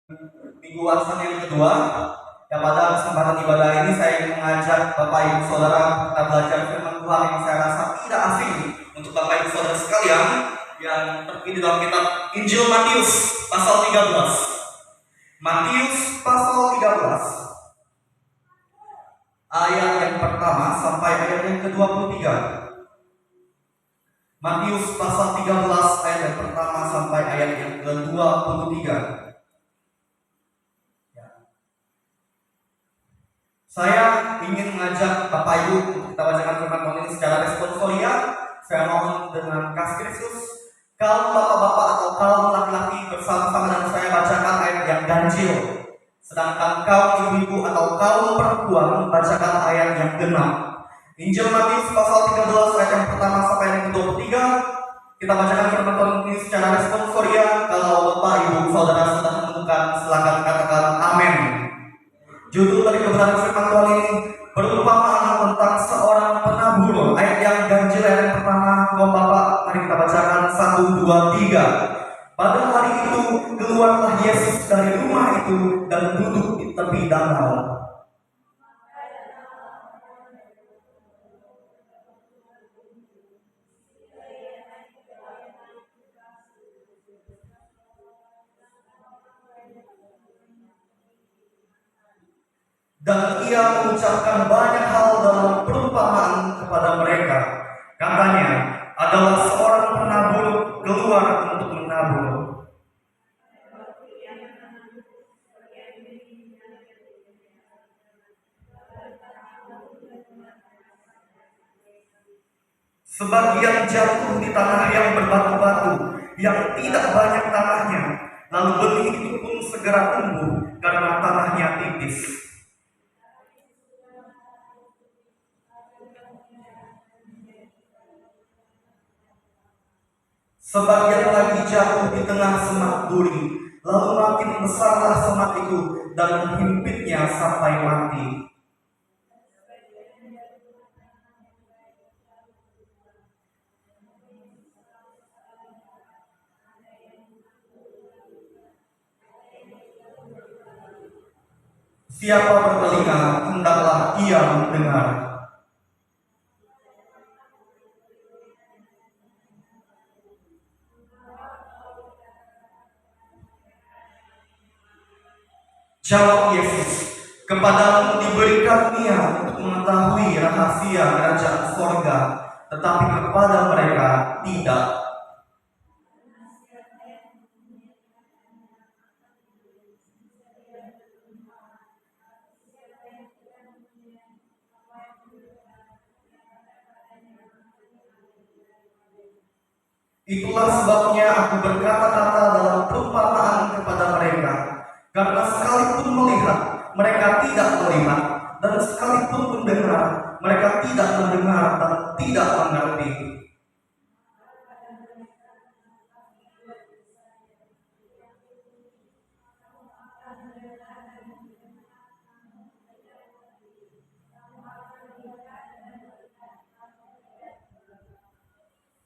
Minggu Warisan yang kedua, yang pada kesempatan ibadah ini saya ingin mengajak Bapak Ibu Saudara kita belajar firman Tuhan yang saya rasa tidak asing untuk Bapak Ibu Saudara sekalian, yang terpilih dalam kitab Injil Matius pasal 13. Matius pasal 13 ayat yang pertama sampai ayat yang ke-23. Matius pasal 13 ayat yang pertama sampai ayat yang ke-23. Saya ingin mengajak Bapak Ibu untuk kita bacakan firman Tuhan ini secara responsoria. Saya mohon dengan kasih Kristus, kaum bapak-bapak atau kaum laki-laki bersama-sama dengan saya bacakan ayat yang ganjil. Sedangkan kaum ibu-ibu atau kaum perempuan bacakan ayat yang genap. Injil Matius pasal 13 ayat yang pertama sampai yang ke-23. Kita bacakan firman Tuhan ini secara responsoria. Kalau Bapak Ibu Saudara sudah menemukan, silakan katakan amin. Judul dari kebenaran firman Tuhan ini perumpamaan tentang seorang penabur. Ayat yang ganjil ayat yang pertama, kaum bapak, mari kita bacakan 1, 2, 3. Pada hari itu keluarlah Yesus dari rumah itu dan duduk di tepi danau. Dan ia mengucapkan banyak hal dalam perumpamaan kepada mereka. Katanya, adalah seorang penabur keluar untuk menabur. Sebagian jatuh di tanah yang berbatu-batu, yang tidak banyak tanahnya, lalu benih itu pun segera tumbuh karena tanahnya tipis. Sebagian lagi jatuh di tengah semak duri, lalu makin besarlah semak itu dan menghimpitnya sampai mati. Siapa bertelinga, hendaklah ia mendengar. Jawab Yesus, kepadamu diberi karunia untuk mengetahui rahasia kerajaan sorga, tetapi kepada mereka tidak. Itulah sebabnya aku berkata-kata dalam perumpamaan kepada mereka, karena sekalipun melihat, mereka tidak melihat, dan sekalipun mendengar, mereka tidak mendengar dan tidak mengerti.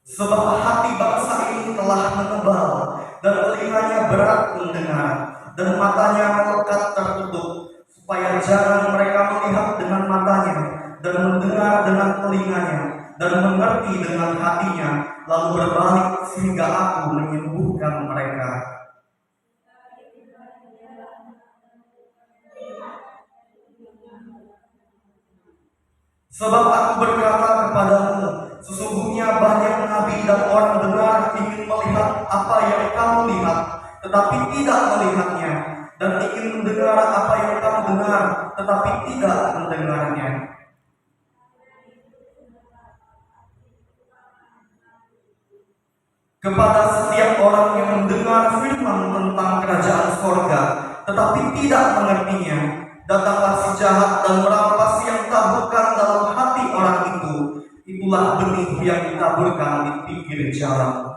Sebab hati bangsa ini telah menebal, dan telinganya berat mendengar, dan matanya melekat tertutup, supaya jarang mereka melihat dengan matanya, dan mendengar dengan telinganya, dan mengerti dengan hatinya, lalu berbalik sehingga aku menyembuhkan mereka. Sebab aku berkata kepadamu, sesungguhnya banyak nabi dan orang benar ingin melihat apa yang kamu lihat, tetapi tidak melihatnya, dan ingin mendengar apa yang kamu dengar, tetapi tidak mendengarnya. Kepada setiap orang yang mendengar firman tentang kerajaan sorga, tetapi tidak mengertinya, datanglah si jahat dan merampas yang taburkan dalam hati orang itu. Itulah benih yang ditaburkan di pinggir jalan.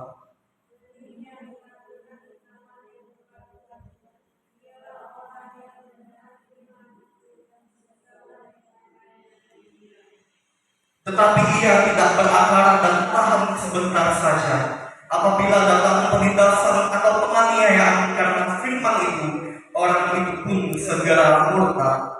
Tetapi ia tidak berakar dan tahan sebentar saja. Apabila datang penindasan atau penganiayaan karena firman itu, orang itu pun segera murtad.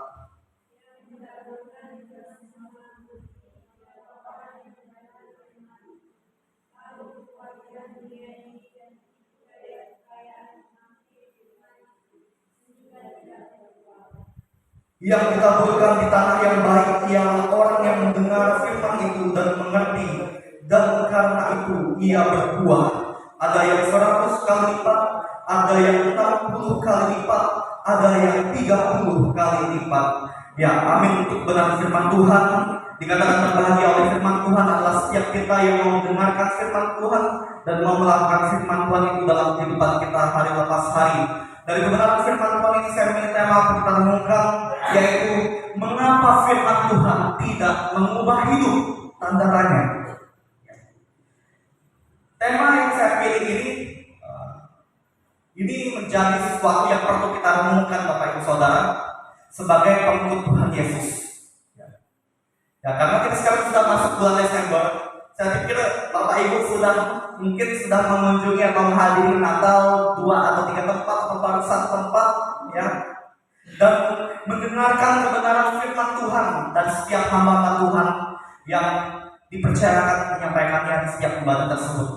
Yang ditaburkan di tanah yang baik ialah orang yang mendengar firman itu dan mengerti, dan karena itu ia berbuah. Ada yang 100 kali lipat, ada yang 60 kali lipat, ada yang 30 kali lipat. Ya, amin untuk benar firman Tuhan. Dikatakan berbahagia oleh firman Tuhan adalah setiap kita yang mau mendengarkan firman Tuhan dan mau melakukan firman Tuhan itu dalam kehidupan kita hari lepas hari. Dari kebenaran firman Tuhan ini saya memilih tema untuk kita renungkan, yaitu mengapa firman Tuhan tidak mengubah hidup, tanda tanya. Tema yang saya pilih ini menjadi sesuatu yang perlu kita renungkan Bapak Ibu Saudara sebagai pengikut Tuhan Yesus. Ya, karena kita sekarang sudah masuk bulan Desember, saya pikir Bapak Ibu mungkin sudah mengunjungi atau menghadiri Natal 2 atau 3 tempat atau baru 1 tempat, ya, dan mendengarkan kebenaran firman Tuhan dan setiap hamba Tuhan yang dipercayakan menyampaikannya di setiap ibadah tersebut.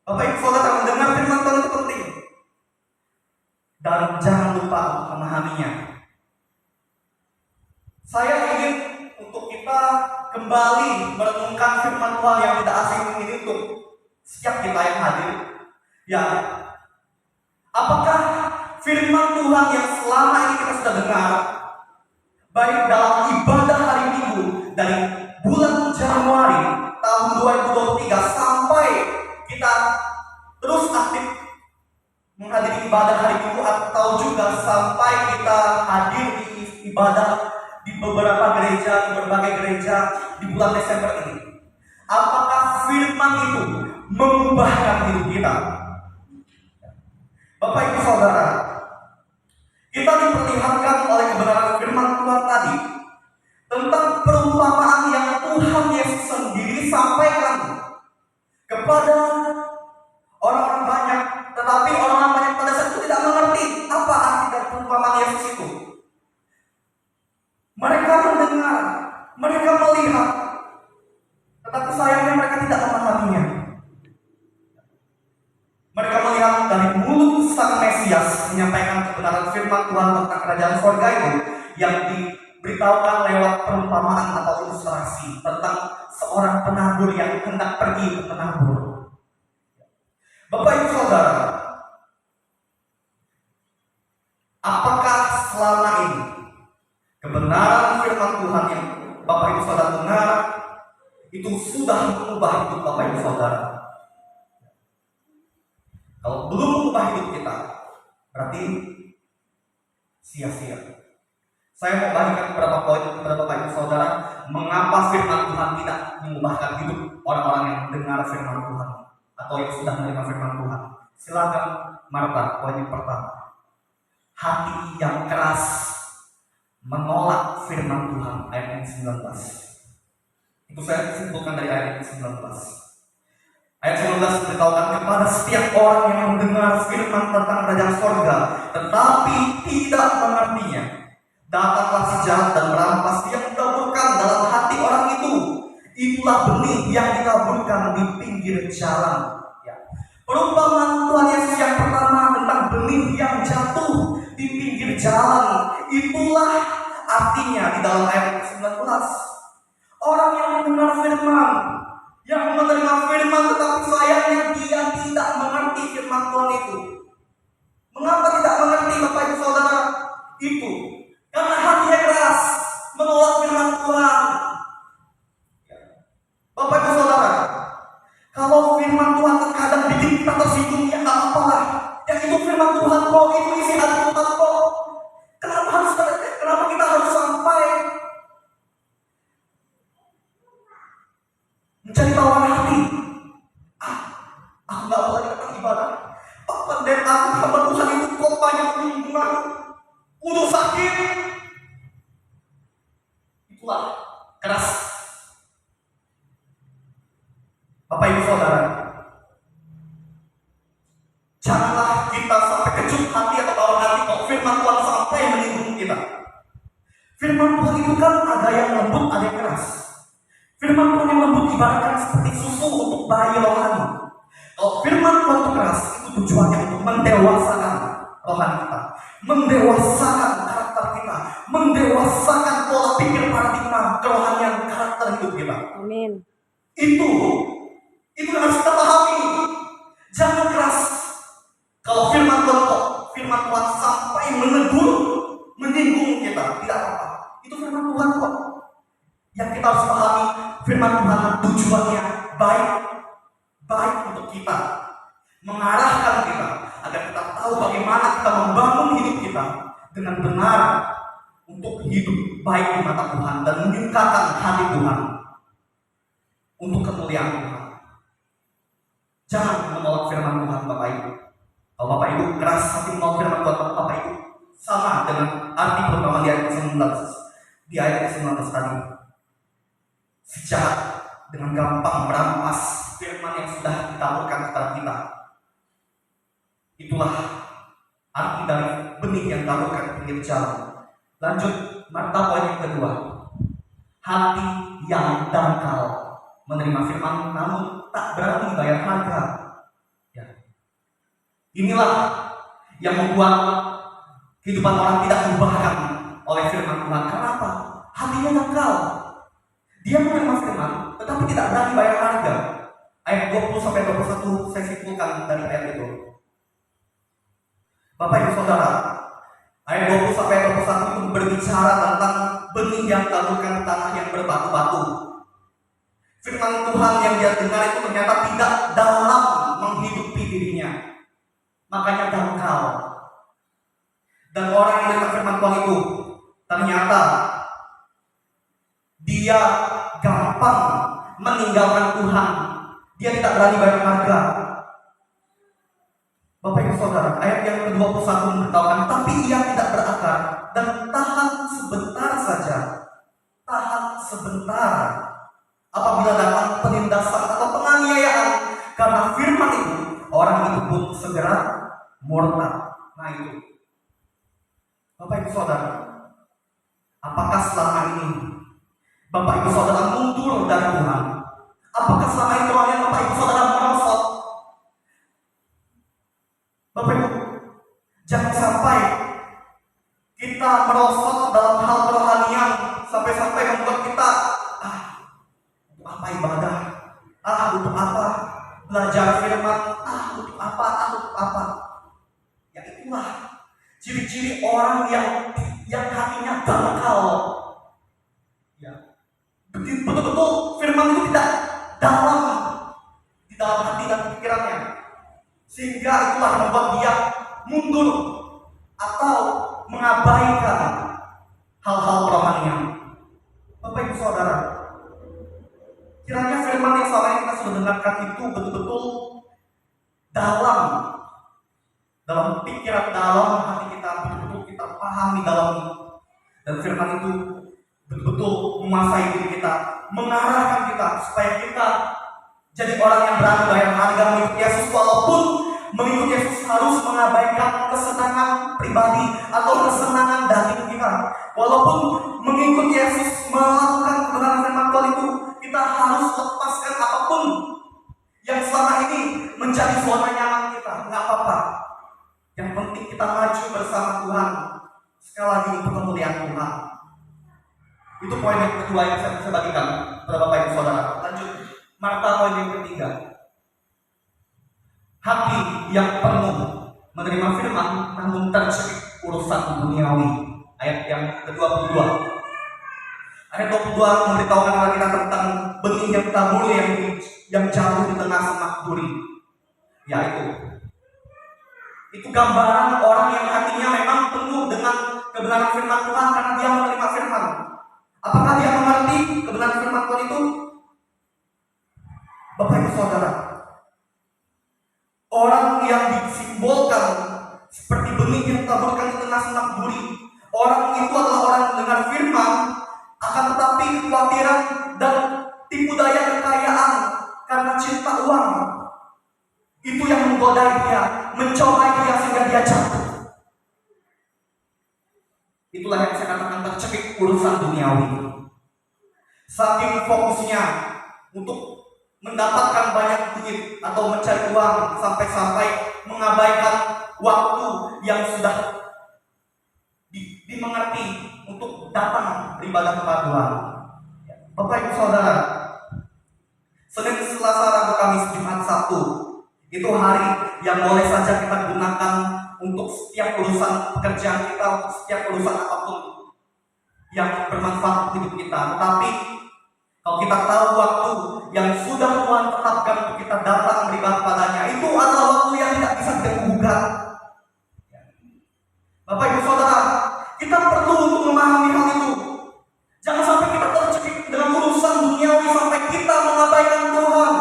Bapak Ibu Saudara, mendengar firman Tuhan itu penting dan jangan lupa untuk memahaminya. Saya ingin untuk kita kembali merenungkan firman Tuhan yang tidak asing ini untuk setiap kita yang hadir. Ya, apakah firman Tuhan yang selama ini kita sudah dengar, baik dalam ibadah hari Minggu dari bulan Januari tahun 2023 sampai kita terus aktif menghadiri ibadah hari Minggu, atau juga sampai kita hadir di ibadah di beberapa gereja, di berbagai gereja di bulan Desember ini? Apakah firman itu mengubahkan hidup kita? Bapak Ibu Saudara, kita diperlihatkan oleh kebenaran firman Tuhan tadi tentang perumpamaan yang Tuhan Yesus sendiri sampaikan kepada orang-orang banyak, tetapi orang-orang banyak pada saat itu tidak mengerti apa arti dari perumpamaan Yesus itu. Mereka mendengar, mereka melihat, tetapi sayangnya mereka tidak memahaminya. Mereka melihat dari mulut Sang Mesias menyampaikan kebenaran firman Tuhan tentang kerajaan surga itu yang diberitahukan lewat perumpamaan atau ilustrasi tentang seorang penabur yang hendak pergi ke penabur. Bapak Ibu Saudara, apakah selama ini kebenaran firman Tuhan yang Bapak Ibu Saudara dengar itu sudah mengubah hidup Bapak Ibu Saudara? Kalau belum mengubah hidup kita, berarti sia-sia. Saya mau bagikan beberapa poin kepada Bapak Ibu Saudara, mengapa firman Tuhan tidak mengubahkan hidup orang-orang yang mendengar firman Tuhan atau yang sudah menerima firman Tuhan. Silakan Marta, poin yang pertama. Hati yang keras menolak firman Tuhan, ayat 19. Itu saya simpulkan dari ayat 19. Ayat 19 beritahukan kepada setiap orang yang mendengar firman tentang kerajaan surga, tetapi tidak mengertinya, datanglah si jahat dan merampas yang ditaburkan dalam hati orang itu. Itulah benih yang ditaburkan di pinggir jalan. Ya. Perumpamaan Tuhan Yesus yang pertama tentang benih yang jatuh di pinggir jalan, itulah artinya di dalam ayat 19. Orang yang mendengar firman, yang menerima firman, tetapi sayangnya dia tidak mengerti firman Tuhan itu. Mengapa tidak mengerti Bapak Ibu Saudara? Itu karena hatinya keras menolak firman Tuhan. Bapak Ibu Saudara, kalau firman Tuhan terkadang bikin kita tersinggung, ya nggak apa-apa. Yang itu firman Tuhan kok, itu isi hati Tuhan kok. Kenapa kita harus sampai mencari tawar hati? Aku nggak boleh datang ibadah. Pak Pendeta, aku hamba Tuhan itu kok banyak bimbang, udah sakit. Itulah keras. Bapak Ibu Saudara, janganlah kita sampai kecut hati atau tawar hati kalau firman Tuhan sampai menyinggung kita. Firman Tuhan itu kan ada yang lembut, ada yang keras. Firman Tuhan yang lembut ibaratkan seperti susu untuk bayi rohani. Kalau firman Tuhan itu keras, itu tujuannya untuk mendewasakan rohani kita, mendewasakan karakter kita, mendewasakan pola pikir paradigma kerohanian karakter hidup kita. Amin. Itu yang harus kita pahami. Jangan keras. Kalau firman Tuhan sampai menegur, menyinggung kita, tidak apa-apa. Itu firman Tuhan kok. Yang kita harus pahami, firman Tuhan tujuannya baik untuk kita, mengarahkan kita agar kita tahu bagaimana kita membangun hidup kita dengan benar untuk hidup baik di mata Tuhan dan menyukakan hati Tuhan untuk kemuliaan Tuhan. Jangan menolak firman Tuhan, Bapak Ibu. Kalau Bapak Ibu keras hati menolak firman Tuhan, Bapak Ibu sama dengan arti pertama di ayat ke-19. Di ayat ke-19 tadi, sejahat dengan gampang merampas firman yang sudah ditaburkan kepada kita. Itulah arti dari benih yang ditaburkan di pinggir jalan. Lanjut, Marta poin yang kedua. Hati yang dangkal menerima firman namun tak berani bayar harga. Ya. Inilah yang membuat kehidupan orang tidak diubahkan oleh firman Tuhan. Kenapa? Hatinya dangkal. Dia menerima firman tetapi tidak berani bayar harga. Ayat 20-21 saya simpulkan dari ayat itu. Bapak Ibu Saudara, ayat 20-21 itu berbicara tentang benih yang taburkan tanah yang berbatu-batu. Firman Tuhan yang dia dengar itu ternyata tidak dalam menghidupi dirinya, makanya dangkal. Dan orang yang dengar firman Tuhan itu ternyata dia gampang meninggalkan Tuhan. Dia tidak berani bayar harga. Bapak Ibu Saudara, ayat yang ke-21 memberitahukan, tapi ia tidak berakar dan tahan sebentar saja. Tahan sebentar apabila datang penindasan atau penganiayaan karena firman itu, orang itu pun segera murtad. Nah itu, Bapak Ibu Saudara, apakah selama ini Bapak Ibu Saudara mundur dari Tuhan? Apakah selama ini rohani Bapak Ibu Saudara merosot? Bapak Ibu, jangan sampai kita merosot dalam hal kerohanian sampai-sampai membuat kita untuk apa ibadah? Untuk apa belajar firman? Untuk apa? Ya itulah ciri-ciri orang yang hatinya dangkal. Ya, betul-betul firman itu tidak dalam di dalam hati dan pikirannya, sehingga itulah membuat dia mundur atau mengabaikan hal-hal kerohanian. Bapak Ibu Saudara, kiranya firman yang selama ini kita sudah dengarkan itu betul-betul dalam pikiran, dalam hati kita, betul-betul kita pahami dalam, dan firman itu betul-betul menguasai diri kita, mengarahkan kita supaya kita jadi orang yang berani bayar harga mengikuti Yesus, walaupun mengikuti Yesus harus mengabaikan kesenangan pribadi atau kesenangan daging kita. Walaupun mengikuti Yesus, melakukan kebenaran firman Tuhan itu, kita harus lepaskan apapun yang selama ini menjadi zona nyaman kita. Nggak apa-apa. Yang penting kita maju bersama Tuhan. Sekali lagi untuk kemuliaan Tuhan. Itu poin yang kedua yang saya bisa bagikan kepada Bapak Ibu Saudara. Lanjut, Marta poin yang ketiga. Hati yang penuh menerima firman namun terjepit urusan duniawi. Ayat yang ke-22. Ayat 22 memberitahukan kepada kita tentang benih yang tabur yang jatuh di tengah semak duri. Ya itu gambaran orang yang hatinya memang penuh dengan kebenaran firman Tuhan karena dia menerima firman. Apakah dia mengerti kebenaran firman Tuhan itu? Bapak Ibu Saudara, orang yang disimbolkan seperti benih yang ditaburkan di tengah semak duri, orang itu adalah orang yang mendengar firman, akan tetapi kekhawatiran dan tipu daya kekayaan karena cinta uang itu yang menggoda dia, mencobai dia sehingga dia jatuh. Itulah yang saya katakan tercekik urusan duniawi. Saking fokusnya untuk mendapatkan banyak duit atau mencari uang sampai-sampai mengabaikan waktu yang sudah dimengerti untuk datang beribadah kepada Tuhan. Bapak Ibu Saudara, Senin, Selasa, Rabu, Kamis, Jumat, Sabtu itu hari yang boleh saja kita gunakan untuk setiap urusan pekerjaan kita, untuk setiap urusan apapun yang bermanfaat hidup kita. Tetapi kalau kita tahu waktu yang sudah Tuhan tetapkan untuk kita datang beribadah padanya, itu adalah waktu yang tidak bisa digugat. Bapak Ibu Saudara, kita perlu untuk memahami hal itu. Jangan sampai kita tercekik dengan urusan duniawi sampai kita mengabaikan Tuhan.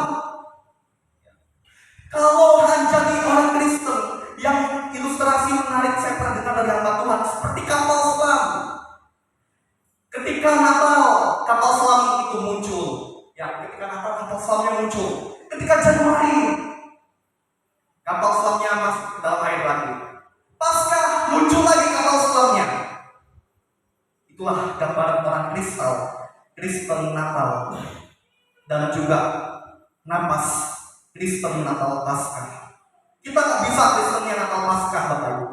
Kalau jadi orang Kristen, yang ilustrasi menarik saya pernah dengar dari hamba Tuhan seperti kapal selam. Ketika Natal, kapal selam itu muncul. Ya, ketika Natal kapal selamnya muncul. Ketika Januari, kapal selamnya masuk ke dalam air lagi. Paskah muncul lagi kapal selamnya. Itulah gambaran orang Kristen Natal, dan juga napas Kristen Natal Paskah. Kita nggak bisa Kristennya Natal Paskah, Bapak Ibu.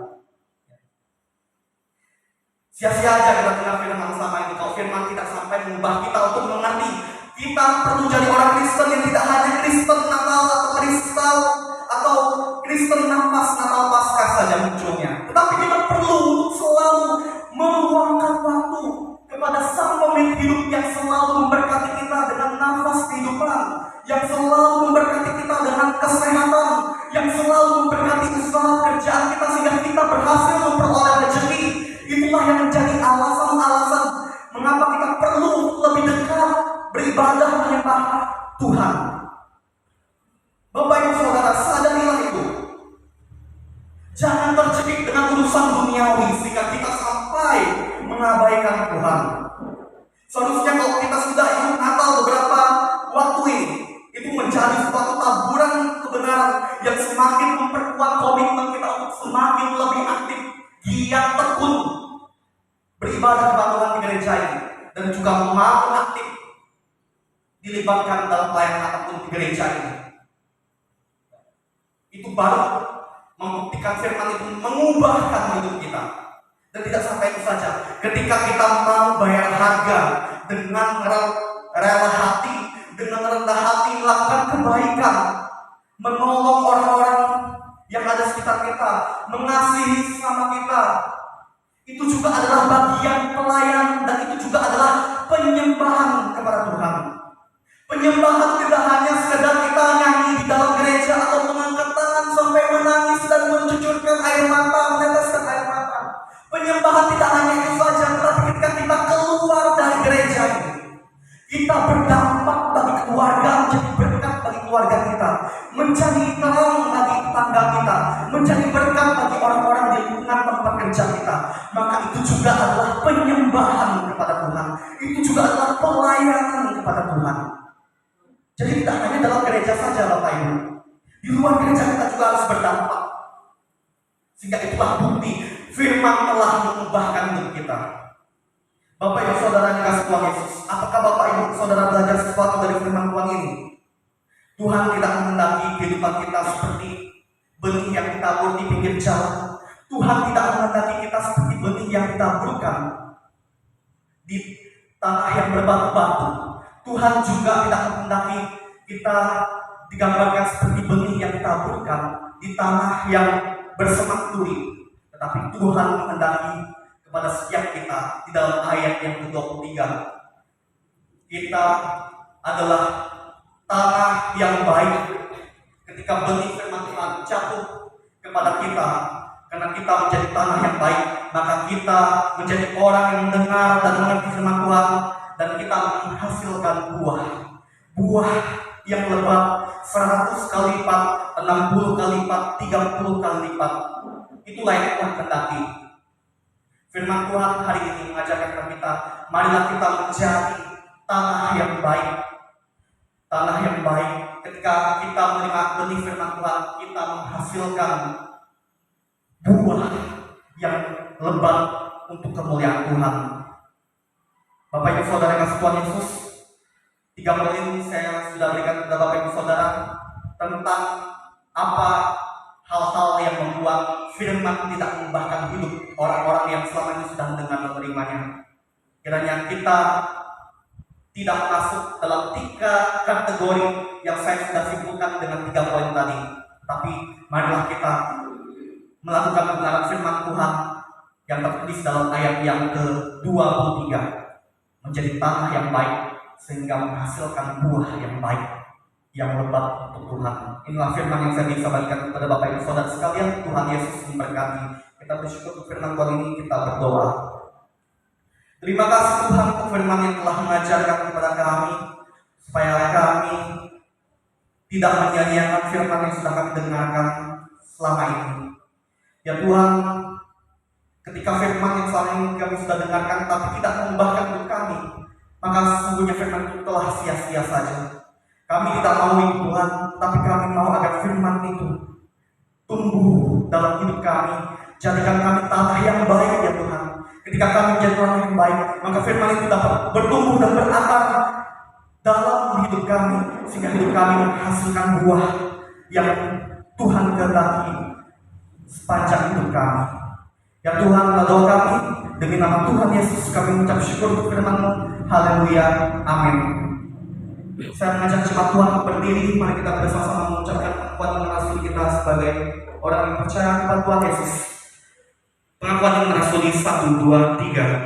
Sia-sia aja kita dengar firman selama ini kalau firman tidak sampai mengubah kita untuk mengerti. Kita perlu jadi orang Kristen yang tidak hanya Kristen Natal atau Kristen napas Natal Paskah saja munculnya, tetapi kita perlu selalu meluangkan waktu kepada Sang Pemilik hidup yang selalu memberkati kita dengan nafas kehidupan, yang selalu memberkati kita dengan kesehatan, yang selalu memberkati usaha kerjaan kita sehingga kita berhasil memperoleh rezeki. Itulah yang menjadi alasan-alasan mengapa kita perlu lebih dekat beribadah menyembah Tuhan. Bapak Ibu Saudara, sadarilah itu. Jangan tercekik dengan urusan duniawi sehingga kita sampai mengabaikan Tuhan. Seharusnya kalau kita sudah ingat Natal beberapa waktu ini, itu menjadi suatu taburan kebenaran yang semakin memperkuat komitmen kita untuk semakin lebih aktif, giat, tekun beribadah kepada Tuhan di gereja ini, dan juga mau aktif dilibatkan dalam pelayanan apapun di gereja ini. Itu baru membuktikan firman itu mengubahkan hidup kita. Dan tidak sampai itu saja, ketika kita mau bayar harga dengan rela hati, dengan rendah hati melakukan kebaikan, menolong orang-orang yang ada sekitar kita, mengasihi sesama kita, itu juga adalah bagian pelayan, dan itu juga adalah penyembahan kepada Tuhan. Penyembahan tidak hanya sekedar kita nyanyi di dalam gereja atau mengangkat tangan sampai menangis dan mencucurkan air mata, meneteskan air mata. Penyembahan tidak hanya itu saja, tetapi ketika kita keluar dari gereja ini, kita berdampak bagi keluarga, menjadi berkat bagi keluarga kita, menjadi terang bagi tetangga kita, menjadi berkat bagi orang-orang di lingkungan tempat kerja kita. Maka itu juga adalah penyembahan kepada Tuhan. Itu juga adalah pelayanan kepada Tuhan. Jadi tidak hanya dalam gereja saja, Bapak Ibu. Di luar gereja kita juga harus berdampak. Sehingga itulah bukti firman telah mengubahkan hidup kita. Bapak Ibu Saudara yang dikasihi Tuhan Yesus, apakah Bapak Ibu Saudara belajar sesuatu dari firman Tuhan ini? Tuhan tidak menghendaki kehidupan kita seperti benih yang ditabur di pinggir jalan. Tuhan tidak menghendaki kita seperti benih yang ditaburkan di tanah yang berbatu-batu. Tuhan juga tidak menghendaki kita digambarkan seperti benih yang ditaburkan di tanah yang bersemak duri. Tetapi Tuhan menghendaki kepada setiap kita di dalam ayat yang ke-23, kita adalah tanah yang baik. Ketika benih firman Tuhan jatuh kepada kita, karena kita menjadi tanah yang baik, maka kita menjadi orang yang mendengar dan mengerti firman Tuhan, dan kita menghasilkan buah yang lebat 100 kali lipat, 60 kali lipat, 30 kali lipat. Itulah yang Tuhan kehendaki. Firman Tuhan hari ini mengajarkan kita, marilah kita menjadi tanah yang baik. Tanah yang baik. Ketika kita menerima benih firman Tuhan, kita menghasilkan buah yang lebat untuk kemuliaan Tuhan. Bapak Ibu Saudara yang kasih Tuhan Yesus, 3 poin saya sudah berikan kepada Bapak Ibu Saudara tentang apa hal-hal yang membuat firman tidak mengubahkan hidup orang-orang yang selama ini sudah mendengar dan menerimanya. Kiranya kita tidak masuk dalam 3 kategori yang saya sudah simpulkan dengan 3 poin tadi, tapi marilah kita melakukan kebenaran firman Tuhan yang tertulis dalam ayat yang ke-23, menjadi tanah yang baik sehingga menghasilkan buah yang baik, yang lebat untuk Tuhan. Inilah firman yang saya bisa bagikan kepada Bapak Ibu Saudara sekalian. Tuhan Yesus memberkati. Kita bersyukur untuk firman Tuhan ini, kita berdoa. Terima kasih Tuhan untuk firman yang telah mengajarkan kepada kami, supaya kami tidak menyia-nyiakan firman yang sudah kami dengarkan selama ini. Ya Tuhan, ketika firman yang selama ini kami sudah dengarkan tapi tidak mengubahkan hidup kami, maka sesungguhnya firman itu telah sia-sia saja. Kami tidak mau itu Tuhan, tapi kami mau agar firman itu tumbuh dalam hidup kami. Jadikan kami tanah yang baik ya Tuhan. Ketika kami menjadi orang yang baik, maka firman itu dapat bertumbuh dan berakar dalam hidup kami, sehingga hidup kami menghasilkan buah yang Tuhan kehendaki sepanjang hidup kami. Ya Tuhan, doa kami demi nama Tuhan Yesus kami mengucap syukur untuk firman-Mu. Haleluya, amin. Saya mengajak jemaat Tuhan untuk berdiri. Mari kita bersama-sama mengucapkan pengakuan menasuli kita sebagai orang yang percaya kepada Tuhan Yesus. Pengakuan yang menasuli 1, 2, 3.